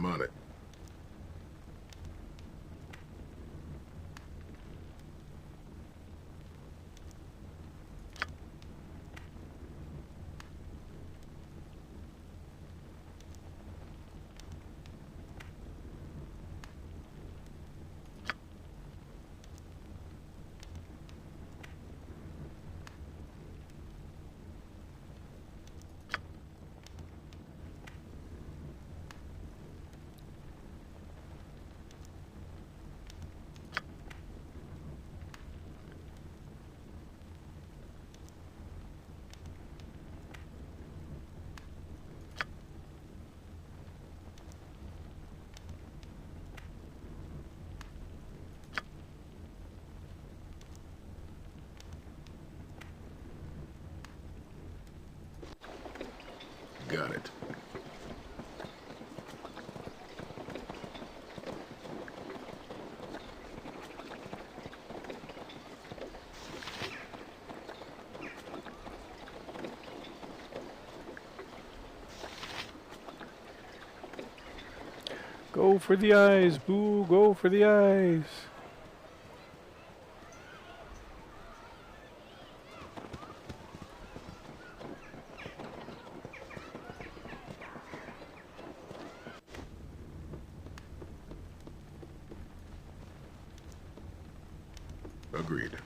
I'm on it. Got it. Go for the eyes, Boo. Go for the eyes. Agreed.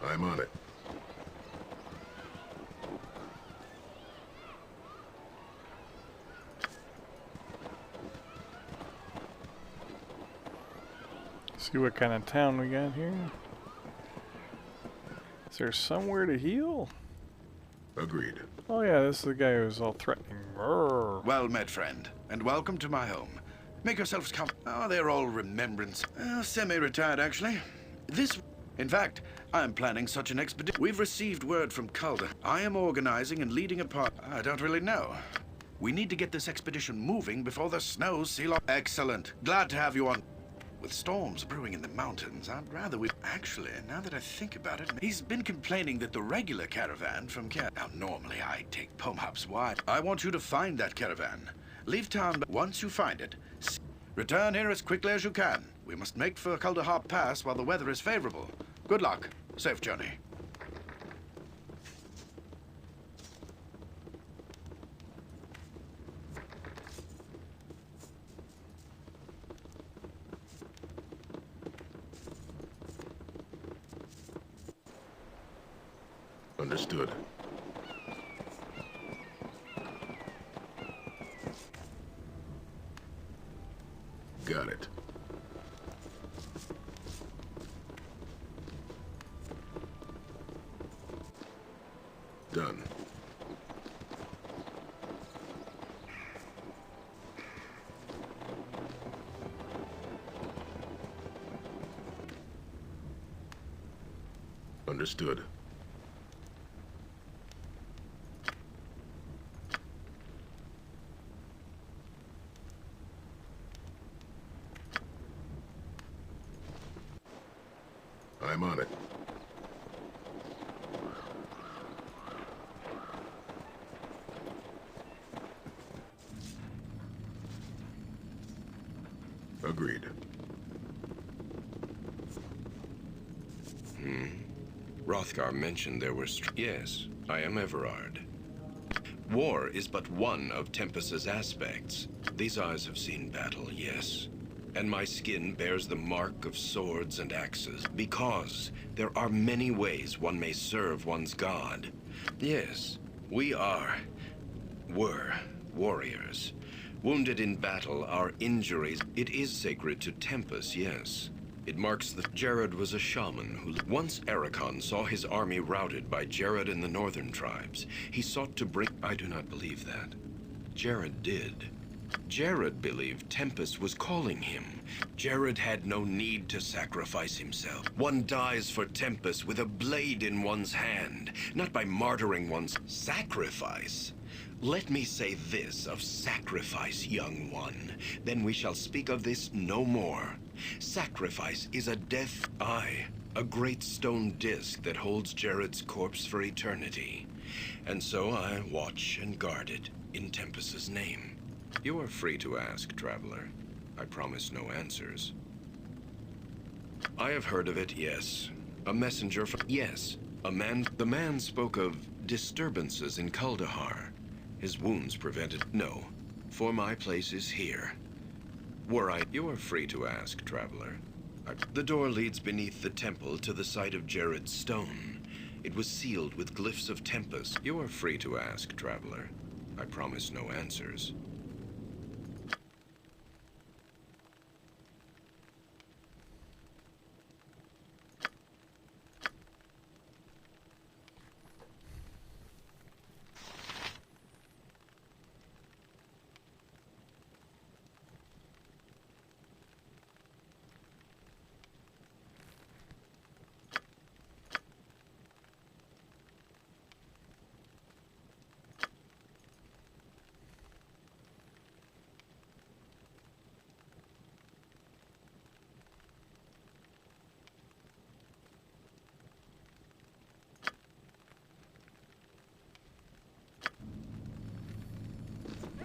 I'm on it. See what kind of town we got here. Is there somewhere to heal? Agreed. Oh yeah, this is the guy who was all threatening. Brrr. Well met, friend, and welcome to my home. Make yourselves Oh, they're all remembrance. Semi-retired, actually. In fact, I am planning such an expedition. We've received word from Calder. I am organizing and leading a part. I don't really know. We need to get this expedition moving before the snows seal off. Excellent. Glad to have you on. With storms brewing in the mountains, I'd rather we... Actually, now that I think about it, he's been complaining that the regular caravan from Now, normally I take Pomhop's wife. I want you to find that caravan. Leave town, but once you find it, return here as quickly as you can. We must make for Calderharp Pass while the weather is favorable. Good luck. Safe journey. Understood. Got it. Done. Understood. I'm on it. Agreed. Hrothgar mentioned there were Yes, I am Everard. War is but one of Tempest's aspects. These eyes have seen battle, yes. and my skin bears the mark of swords and axes, because there are many ways one may serve one's god. Yes, were warriors. Wounded in battle, our injuries. It is sacred to Tempest, yes. It marks that Jared was a shaman who... Once Ericon saw his army routed by Jared and the northern tribes, he sought to bring... I do not believe that. Jared did. Jared believed Tempest was calling him. Jared had no need to sacrifice himself. One dies for Tempest with a blade in one's hand, not by martyring one's sacrifice. Let me say this of sacrifice, young one. Then we shall speak of this no more. Sacrifice is a death, aye, a great stone disc that holds Jared's corpse for eternity. And so I watch and guard it in Tempest's name. You are free to ask, traveler. I promise no answers. I have heard of it, yes. A messenger from... Yes, a man... The man spoke of disturbances in Kuldahar. His wounds prevented... No, for my place is here. Were I... You are free to ask, traveler. The door leads beneath the temple to the site of Jared's stone. It was sealed with glyphs of Tempest. You are free to ask, traveler. I promise no answers.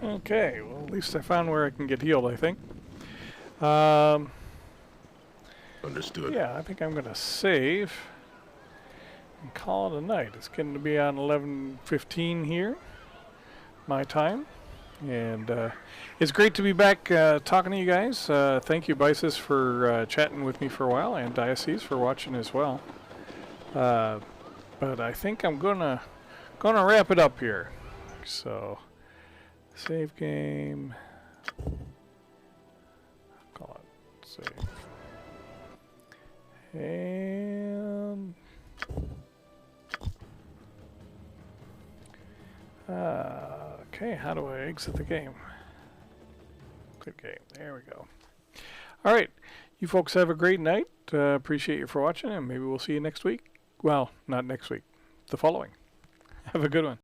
Okay, well, at least I found where I can get healed, I think. Understood. Yeah, I think I'm going to save and call it a night. It's getting to be on 11:15 here, my time. And it's great to be back talking to you guys. Thank you, Bisis, for chatting with me for a while, and Diocese for watching as well. But I think I'm gonna wrap it up here. So, save game. Call it save. And okay, how do I exit the game? Good game. There we go. All right, you folks have a great night. Appreciate you for watching, and maybe we'll see you next week. Well, not next week, the following. Have a good one.